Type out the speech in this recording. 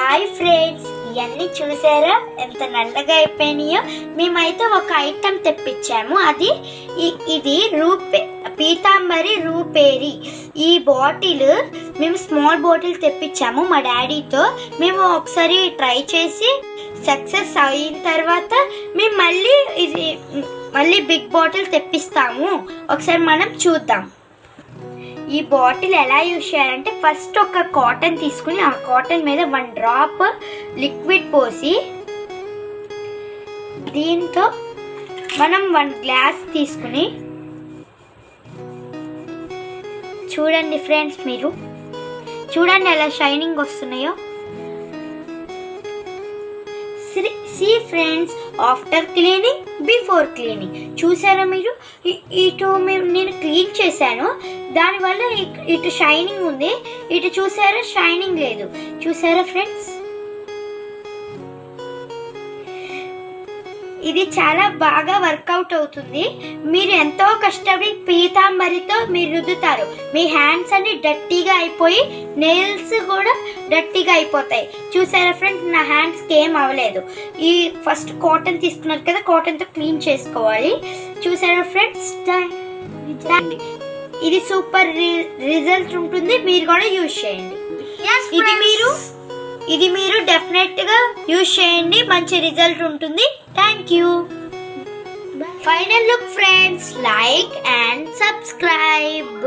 Hi friends, ఇవన్నీ చూసారా ఎంత నల్లగా అయిపోయినాయో. మేమైతే ఒక ఐటమ్ తెప్పించాము. ఇది పీతాంబరి రూపేరి. ఈ బాటిల్ మేము స్మాల్ బాటిల్ తెప్పించాము మా డాడీతో. మేము ఒకసారి ట్రై చేసి సక్సెస్ అయిన తర్వాత మేము మళ్ళీ బిగ్ బాటిల్ తెప్పిస్తాము. ఒకసారి మనం చూద్దాం. ఈ బాటిల్ ఎలా యూజ్ చేయాలంటే, ఫస్ట్ ఒక కాటన్ తీసుకుని ఆ కాటన్ మీద 1 డ్రాప్ లిక్విడ్ పోసి, దీంతో మనం 1 గ్లాస్ తీసుకుని, చూడండి ఫ్రెండ్స్, మీరు చూడండి ఎలా షైనింగ్ వస్తున్నాయో. See friends, after cleaning, before cleaning. చూసారా మీరు? నేను క్లీన్ చేశాను, దానివల్ల ఇటు షైనింగ్ ఉంది, ఇటు చూసారా షైనింగ్ లేదు. చూసారా ఫ్రెండ్స్? ఇది చాలా బాగా వర్కౌట్ అవుతుంది. మీరు ఎంతో కష్టపడి పీతాంబరితో మీరు రుద్దుతారు, మీ హ్యాండ్స్ అన్ని డర్టీగా అయిపోయి నెయిల్స్ కూడా డర్టీగా అయిపోతాయి. చూసారా ఫ్రెండ్స్, నా హ్యాండ్స్కి ఏం అవ్వలేదు. ఈ ఫస్ట్ కాటన్ తీసుకున్నారు కదా, కాటన్తో క్లీన్ చేసుకోవాలి. చూసారా ఫ్రెండ్స్, ఇది సూపర్ రిజల్ట్ ఉంటుంది. మీరు కూడా యూజ్ చేయండి. ఇది మీరు డెఫినెట్ గా యూజ్ చేయండి, మంచి రిజల్ట్ ఉంటుంది. Thank you. Final look friends, like and subscribe.